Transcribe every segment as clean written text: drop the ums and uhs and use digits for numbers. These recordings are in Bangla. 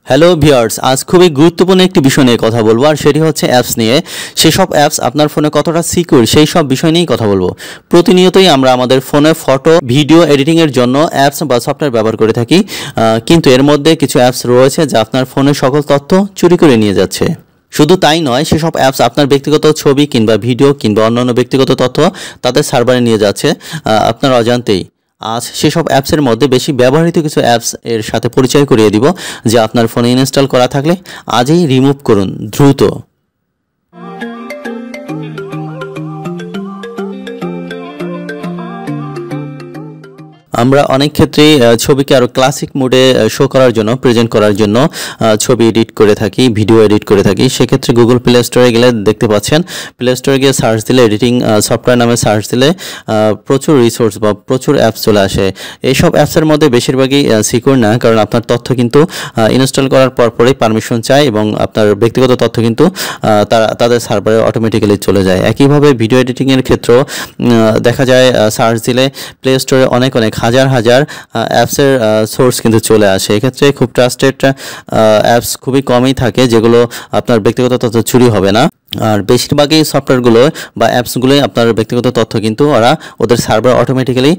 হ্যালো ভিউয়ার্স, আজ খুবই গুরুত্বপূর্ণ একটি বিষয় নিয়ে কথা বলবো, আর সেটি হচ্ছে অ্যাপস নিয়ে। সেসব অ্যাপস আপনার ফোনে কতটা সিকিউর সেই সব বিষয় নিয়েই কথা বলবো। প্রতিনিয়তই আমরা আমাদের ফোনে ফটো ভিডিও এডিটিংয়ের জন্য অ্যাপস বা সফটওয়্যার ব্যবহার করে থাকি, কিন্তু এর মধ্যে কিছু অ্যাপস রয়েছে যা আপনার ফোনের সকল তথ্য চুরি করে নিয়ে যাচ্ছে। শুধু তাই নয়, সেসব অ্যাপস আপনার ব্যক্তিগত ছবি কিংবা ভিডিও কিংবা অন্যান্য ব্যক্তিগত তথ্য তাদের সার্ভারে নিয়ে যাচ্ছে আপনার অজান্তেই। আজ সেসব অ্যাপসের মধ্যে বেশি ব্যবহৃত কিছু অ্যাপস এর সাথে পরিচয় করিয়ে দিব, যা আপনার ফোনে ইনস্টল করা থাকলে আজই রিমুভ করুন দ্রুত। আমরা অনেক ক্ষেত্রেই ছবিকে আরও ক্লাসিক মোডে শো করার জন্য, প্রেজেন্ট করার জন্য ছবি এডিট করে থাকি, ভিডিও এডিট করে থাকি। সেক্ষেত্রে গুগল প্লে স্টোরে গেলে দেখতে পাচ্ছেন, প্লে স্টোরে গিয়ে সার্চ দিলে, এডিটিং সফটওয়্যার নামে সার্চ দিলে প্রচুর রিসোর্স বা প্রচুর অ্যাপস চলে আসে। এইসব অ্যাপসের মধ্যে বেশিরভাগই সিকিউর না, কারণ আপনার তথ্য কিন্তু ইনস্টল করার পরপরই পারমিশন চায় এবং আপনার ব্যক্তিগত তথ্য কিন্তু তাদের সার্ভারে অটোমেটিক্যালি চলে যায়। একইভাবে ভিডিও এডিটিংয়ের ক্ষেত্রেও দেখা যায়, সার্চ দিলে প্লে স্টোরে অনেক হাজার অ্যাপসের সোর্স কিন্তু চলে আসে। এক্ষেত্রে খুব ট্রাস্টেড অ্যাপস খুবই কমই থাকে যেগুলো আপনার ব্যক্তিগত তথ্য চুরি হবে না। আর বেশিরভাগই সফটওয়্যারগুলো বা অ্যাপসগুলোই আপনার ব্যক্তিগত তথ্য কিন্তু ওদের সার্ভার অটোমেটিক্যালি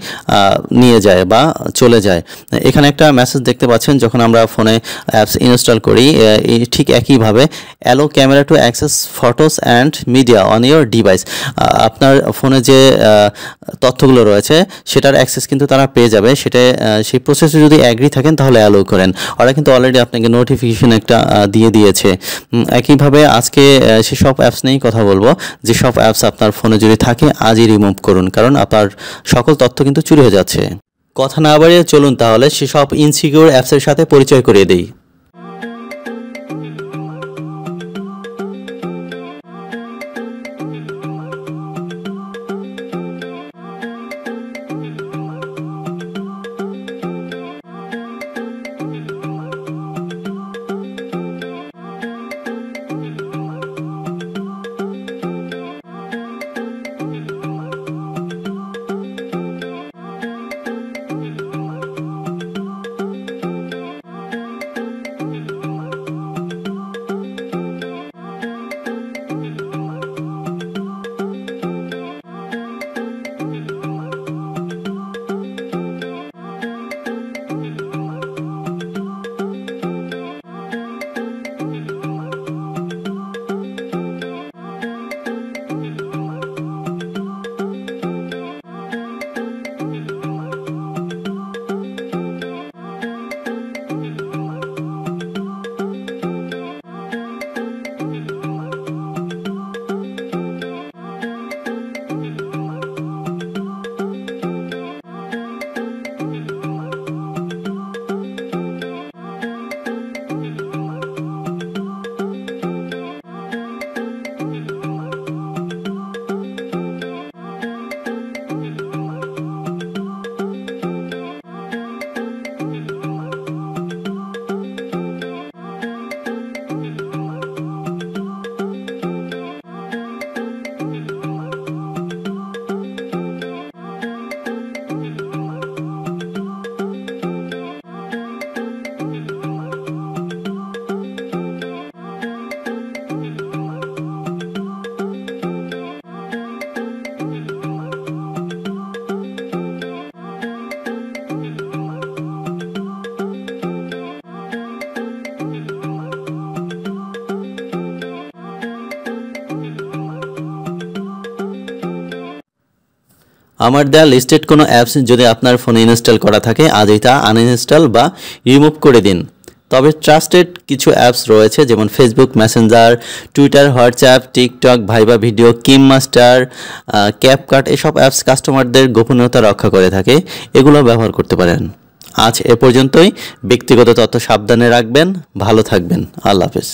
নিয়ে যায় বা চলে যায়। এখানে একটা মেসেজ দেখতে পাচ্ছেন, যখন আমরা ফোনে অ্যাপস ইনস্টল করি ঠিক একইভাবে, allow camera to access photos and media on your device. আপনার ফোনে যে তথ্যগুলো রয়েছে সেটার অ্যাক্সেস কিন্তু তারা পেয়ে যাবে। সেই প্রসেসে যদি অ্যাগ্রি থাকেন তাহলে অ্যালো করেন। ওরা কিন্তু অলরেডি আপনাকে নোটিফিকেশন একটা দিয়ে দিয়েছে। একইভাবে আজকে সেসব অ্যাপস নিয়েই কথা বলবো, যেসব অ্যাপস আপনার ফোনে যদি থাকে আজই রিমুভ করুন, কারণ আপনার সকল তথ্য কিন্তু চুরি হয়ে যাচ্ছে। কথা না বাড়িয়ে চলুন তাহলে সেসব ইনসিকিউর অ্যাপসের সাথে পরিচয় করিয়ে দিই। আমার দেওয়া লিস্টেড কোনো অ্যাপস যদি আপনার ফোনে ইনস্টল করা থাকে আজই তা আনইনস্টল বা রিমুভ করে দিন। তবে ট্রাস্টেড কিছু অ্যাপস রয়েছে, যেমন Facebook Messenger, Twitter, WhatsApp, TikTok, viva video, Kim master, CapCut, এসব অ্যাপস কাস্টমারদের গোপনীয়তা রক্ষা করে থাকে। এগুলো ব্যবহার করতে পারেন। আজ এ পর্যন্তই। ব্যক্তিগত তথ্য সাবধানে রাখবেন। ভালো থাকবেন। আল্লাহ হাফেজ।